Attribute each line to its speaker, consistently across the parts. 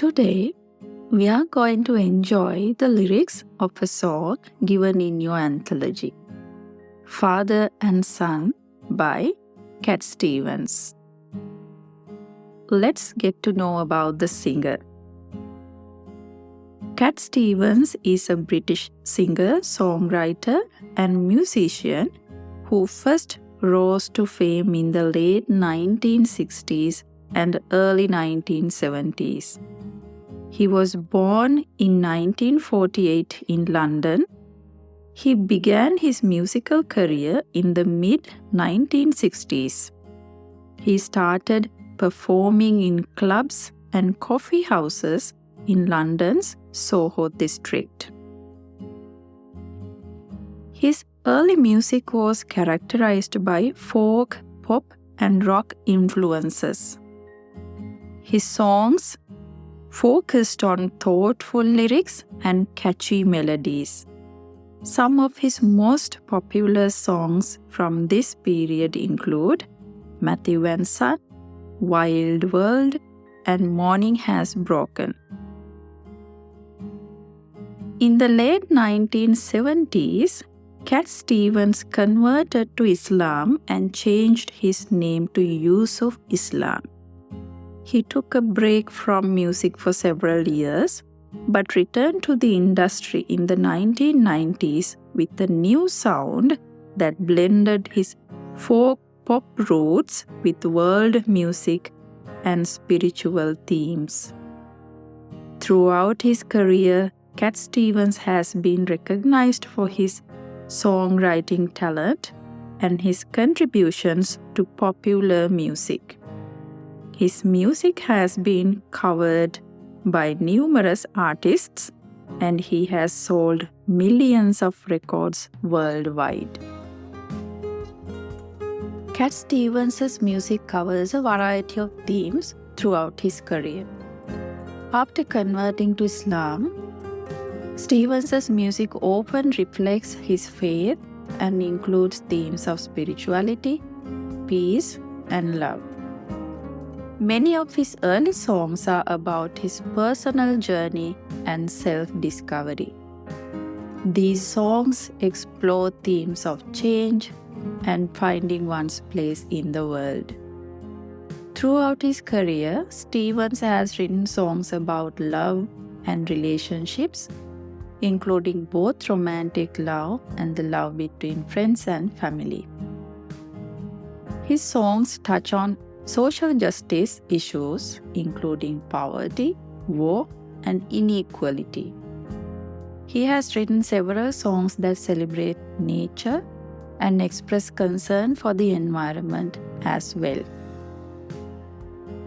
Speaker 1: Today, we are going to enjoy the lyrics of a song given in your anthology, Father and Son by Cat Stevens. Let's get to know about the singer. Cat Stevens is a British singer, songwriter, and musician who first rose to fame in the late 1960s and early 1970s. He was born in 1948 in London. He began his musical career in the mid-1960s. He started performing in clubs and coffee houses in London's Soho district. His early music was characterized by folk, pop, and rock influences. His songs focused on thoughtful lyrics and catchy melodies. Some of his most popular songs from this period include Matthew and Son, Wild World, and Morning Has Broken. In the late 1970s, Cat Stevens converted to Islam and changed his name to Yusuf Islam. He took a break from music for several years, but returned to the industry in the 1990s with a new sound that blended his folk pop roots with world music and spiritual themes. Throughout his career, Cat Stevens has been recognized for his songwriting talent and his contributions to popular music. His music has been covered by numerous artists, and he has sold millions of records worldwide. Cat Stevens' music covers a variety of themes throughout his career. After converting to Islam, Stevens' music often reflects his faith and includes themes of spirituality, peace, and love. Many of his early songs are about his personal journey and self-discovery. These songs explore themes of change and finding one's place in the world. Throughout his career, Stevens has written songs about love and relationships, including both romantic love and the love between friends and family. His songs touch on social justice issues, including poverty, war, and inequality. He has written several songs that celebrate nature and express concern for the environment as well.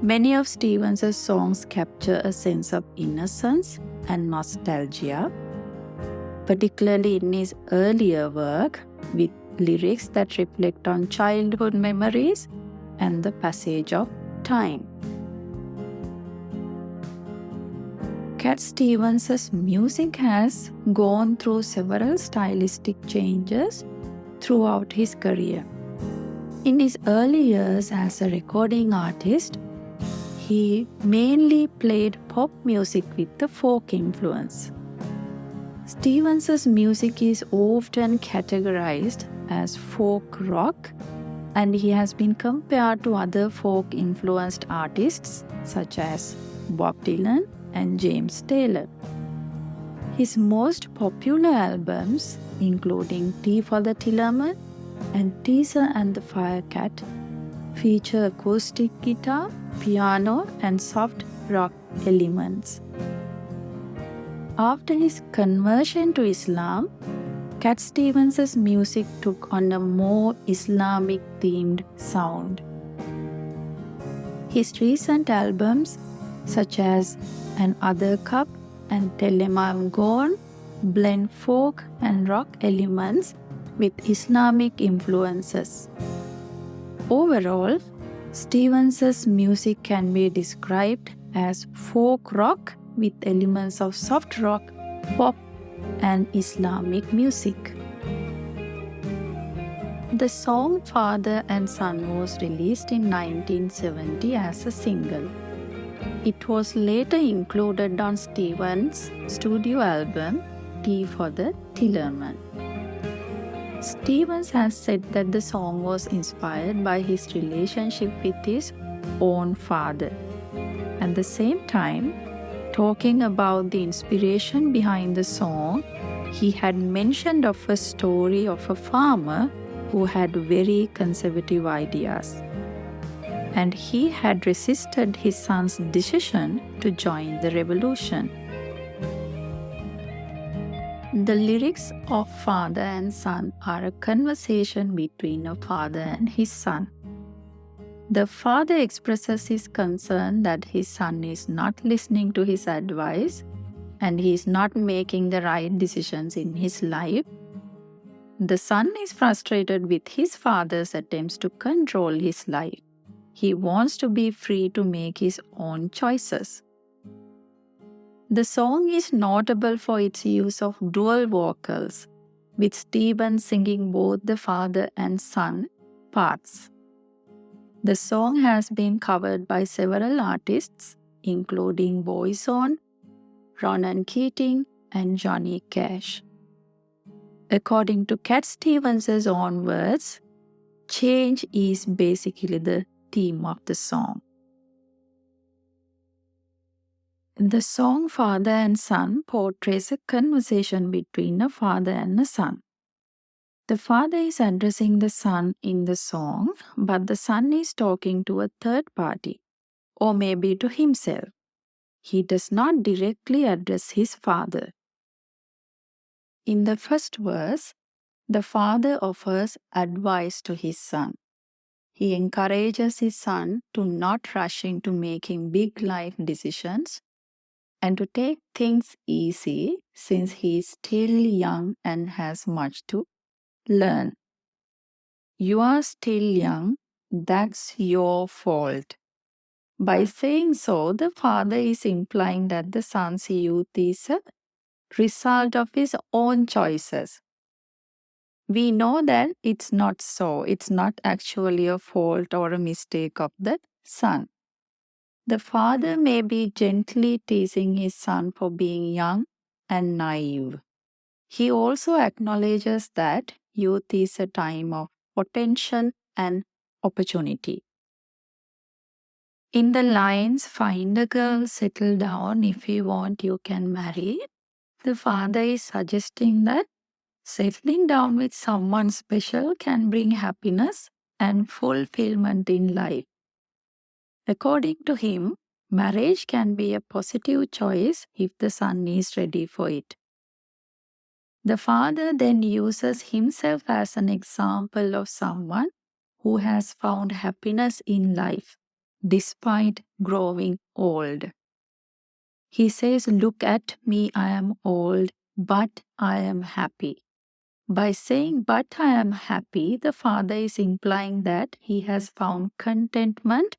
Speaker 1: Many of Stevens' songs capture a sense of innocence and nostalgia, particularly in his earlier work, with lyrics that reflect on childhood memories and the passage of time. Cat Stevens' music has gone through several stylistic changes throughout his career. In his early years as a recording artist, he mainly played pop music with the folk influence. Stevens' music is often categorized as folk rock, and he has been compared to other folk-influenced artists such as Bob Dylan and James Taylor. His most popular albums, including Tea for the Tillerman and Teaser and the Firecat, feature acoustic guitar, piano, and soft rock elements. After his conversion to Islam, Cat Stevens' music took on a more Islamic-themed sound. His recent albums, such as An Other Cup and Tell 'Em I'm Gone, blend folk and rock elements with Islamic influences. Overall, Stevens' music can be described as folk rock with elements of soft rock, pop, and Islamic music. The song Father and Son was released in 1970 as a single. It was later included on Stevens' studio album Tea for the Tillerman. Stevens has said that the song was inspired by his relationship with his own father. At the same time, talking about the inspiration behind the song, he had mentioned of a story of a farmer who had very conservative ideas, and he had resisted his son's decision to join the revolution. The lyrics of Father and Son are a conversation between a father and his son. The father expresses his concern that his son is not listening to his advice and he is not making the right decisions in his life. The son is frustrated with his father's attempts to control his life. He wants to be free to make his own choices. The song is notable for its use of dual vocals, with Stevens singing both the father and son parts. The song has been covered by several artists, including Boyzone, Ronan Keating, and Johnny Cash. According to Cat Stevens' own words, change is basically the theme of the song. The song Father and Son portrays a conversation between a father and a son. The father is addressing the son in the song, but the son is talking to a third party, or maybe to himself. He does not directly address his father. In the first verse, the father offers advice to his son. He encourages his son to not rush into making big life decisions and to take things easy since he is still young and has much to learn. You are still young, that's your fault. By saying so, the father is implying that the son's youth is a result of his own choices. We know that it's not so. It's not actually a fault or a mistake of the son. The father may be gently teasing his son for being young and naive. He also acknowledges that youth is a time of potential and opportunity. In the lines, find a girl, settle down, if you want, you can marry, the father is suggesting that settling down with someone special can bring happiness and fulfillment in life. According to him, marriage can be a positive choice if the son is ready for it. The father then uses himself as an example of someone who has found happiness in life despite growing old. He says, "Look at me, I am old, but I am happy." By saying, "but I am happy," the father is implying that he has found contentment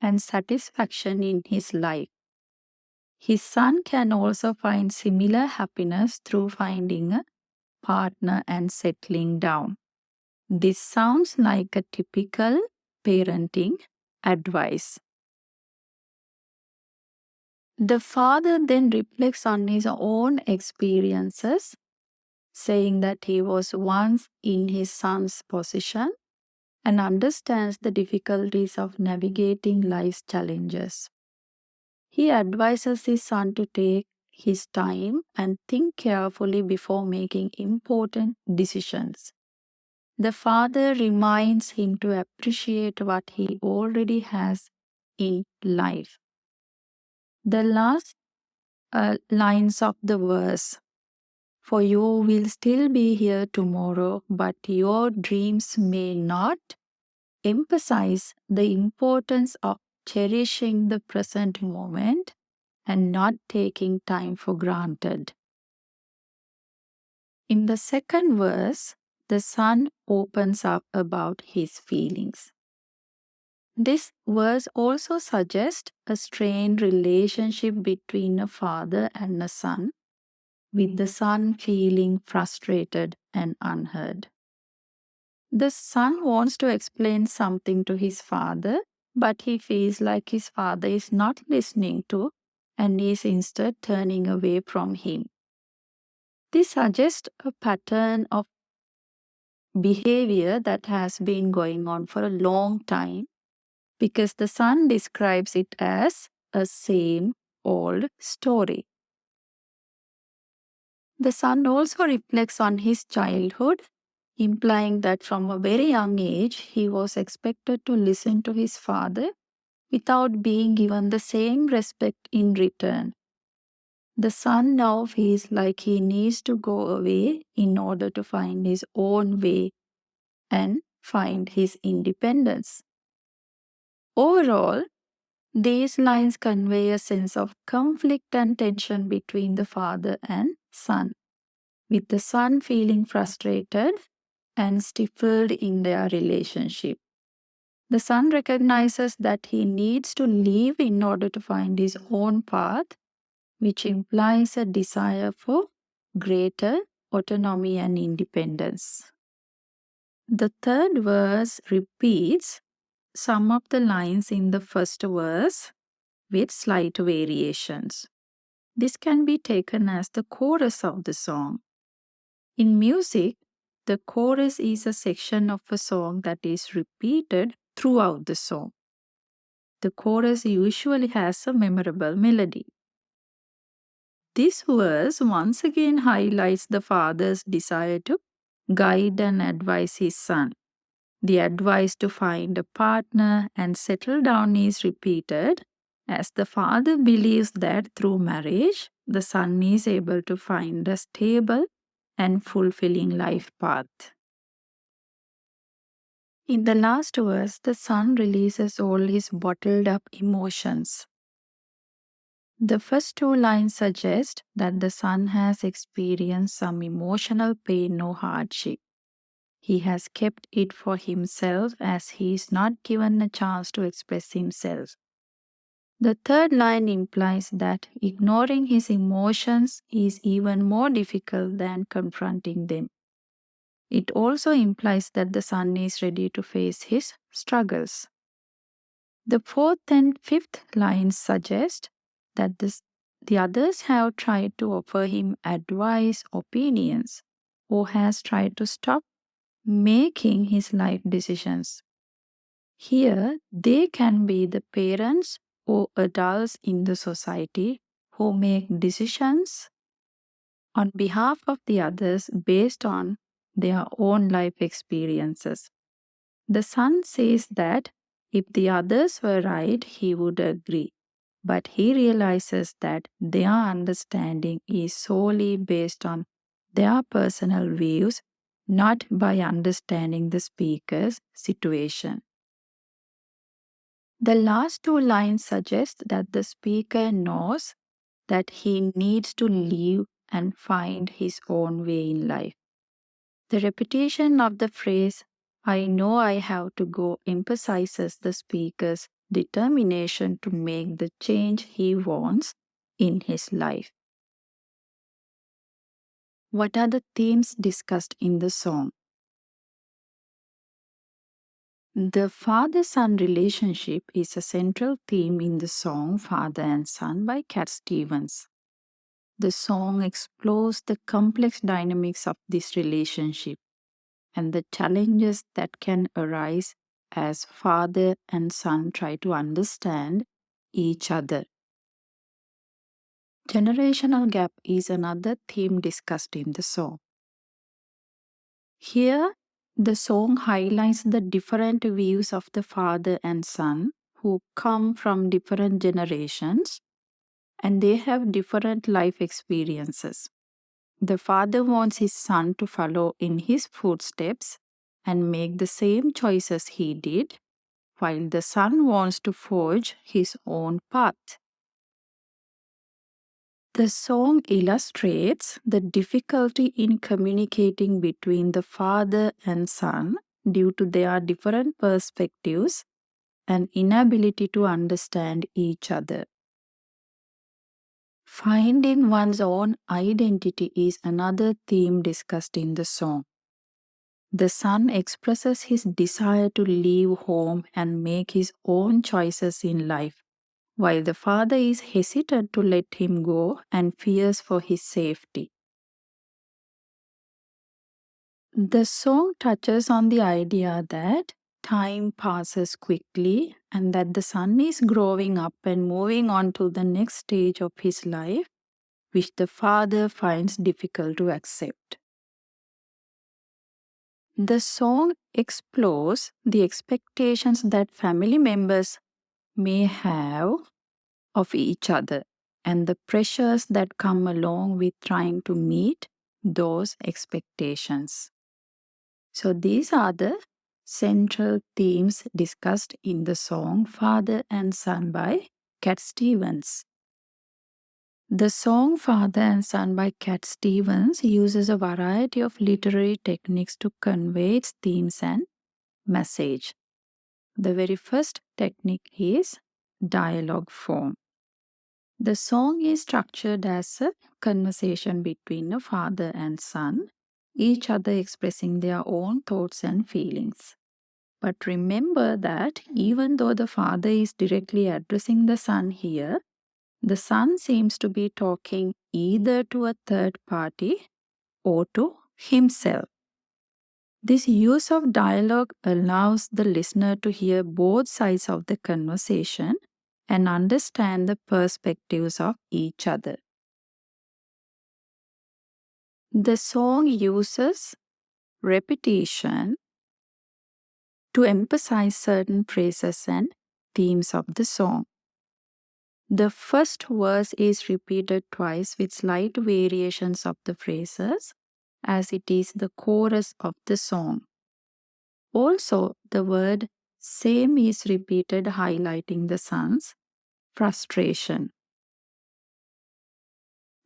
Speaker 1: and satisfaction in his life. His son can also find similar happiness through finding a partner and settling down. This sounds like a typical parenting advice. The father then reflects on his own experiences, saying that he was once in his son's position and understands the difficulties of navigating life's challenges. He advises his son to take his time and think carefully before making important decisions. The father reminds him to appreciate what he already has in life. The last lines of the verse, "For you will still be here tomorrow, but your dreams may not," emphasize the importance of cherishing the present moment and not taking time for granted. In the second verse, the son opens up about his feelings. This verse also suggests a strained relationship between a father and a son, with the son feeling frustrated and unheard. The son wants to explain something to his father, but he feels like his father is not listening to and is instead turning away from him. This suggests a pattern of behavior that has been going on for a long time because the son describes it as a same old story. The son also reflects on his childhood, implying that from a very young age he was expected to listen to his father without being given the same respect in return. The son now feels like he needs to go away in order to find his own way and find his independence. Overall, these lines convey a sense of conflict and tension between the father and son, with the son feeling frustrated and stifled in their relationship. The son recognizes that he needs to leave in order to find his own path, which implies a desire for greater autonomy and independence. The third verse repeats some of the lines in the first verse with slight variations. This can be taken as the chorus of the song. In music, the chorus is a section of a song that is repeated throughout the song. The chorus usually has a memorable melody. This verse once again highlights the father's desire to guide and advise his son. The advice to find a partner and settle down is repeated as the father believes that through marriage, the son is able to find a stable and fulfilling life path. In the last verse, the son releases all his bottled up emotions. The first two lines suggest that the son has experienced some emotional pain or hardship. He has kept it for himself as he is not given a chance to express himself. The third line implies that ignoring his emotions is even more difficult than confronting them. It also implies that the son is ready to face his struggles. The fourth and fifth lines suggest that the others have tried to offer him advice, opinions, or has tried to stop making his life decisions. Here, they can be the parents or adults in the society who make decisions on behalf of the others based on their own life experiences. The son says that if the others were right, he would agree. But he realizes that their understanding is solely based on their personal views, not by understanding the speaker's situation. The last two lines suggest that the speaker knows that he needs to live and find his own way in life. The repetition of the phrase, "I know I have to go," emphasizes the speaker's determination to make the change he wants in his life. What are the themes discussed in the song? The father-son relationship is a central theme in the song Father and Son by Cat Stevens. The song explores the complex dynamics of this relationship and the challenges that can arise as father and son try to understand each other. Generational gap is another theme discussed in the song. Here, the song highlights the different views of the father and son who come from different generations and they have different life experiences. The father wants his son to follow in his footsteps and make the same choices he did, while the son wants to forge his own path. The song illustrates the difficulty in communicating between the father and son due to their different perspectives and inability to understand each other. Finding one's own identity is another theme discussed in the song. The son expresses his desire to leave home and make his own choices in life, while the father is hesitant to let him go and fears for his safety. The song touches on the idea that time passes quickly and that the son is growing up and moving on to the next stage of his life, which the father finds difficult to accept. The song explores the expectations that family members may have of each other and the pressures that come along with trying to meet those expectations. So, these are the central themes discussed in the song Father and Son by Cat Stevens. The song Father and Son by Cat Stevens uses a variety of literary techniques to convey its themes and message. The very first technique is dialogue form. The song is structured as a conversation between a father and son, each other expressing their own thoughts and feelings. But remember that even though the father is directly addressing the son here, the son seems to be talking either to a third party or to himself. This use of dialogue allows the listener to hear both sides of the conversation and understand the perspectives of each other. The song uses repetition to emphasize certain phrases and themes of the song. The first verse is repeated twice with slight variations of the phrases, as it is the chorus of the song. Also, the word same is repeated, highlighting the son's frustration.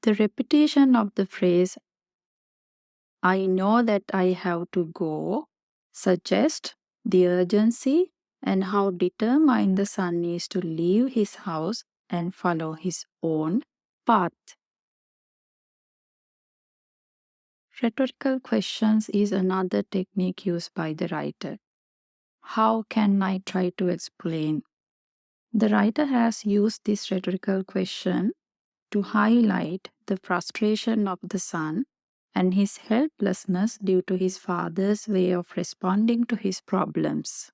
Speaker 1: The repetition of the phrase, I know that I have to go, suggests the urgency and how determined the son is to leave his house and follow his own path. Rhetorical questions is another technique used by the writer. How can I try to explain? The writer has used this rhetorical question to highlight the frustration of the son and his helplessness due to his father's way of responding to his problems.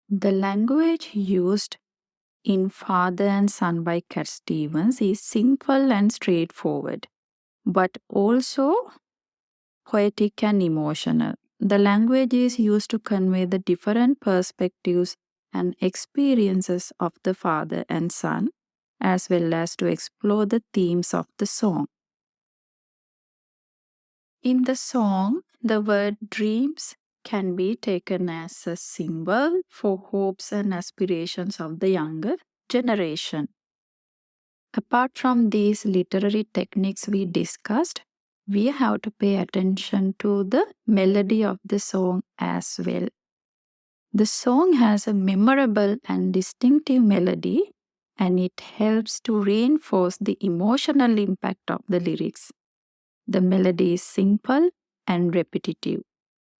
Speaker 1: The language used in Father and Son by Cat Stevens is simple and straightforward, but also poetic and emotional. The language is used to convey the different perspectives and experiences of the father and son, as well as to explore the themes of the song. In the song, the word dreams can be taken as a symbol for hopes and aspirations of the younger generation. Apart from these literary techniques we discussed, we have to pay attention to the melody of the song as well. The song has a memorable and distinctive melody, and it helps to reinforce the emotional impact of the lyrics. The melody is simple and repetitive.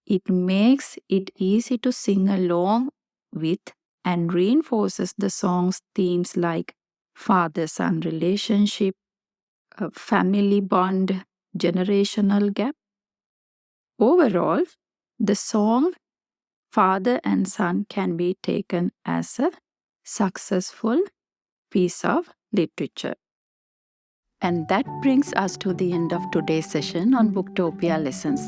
Speaker 1: It makes it easy to sing along with and reinforces the song's themes like father-son relationship, a family bond, generational gap. Overall, the song Father and Son can be taken as a successful piece of literature. And that brings us to the end of today's session on Booktopia Lessons.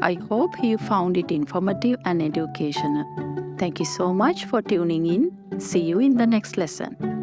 Speaker 1: I hope you found it informative and educational. Thank you so much for tuning in. See you in the next lesson.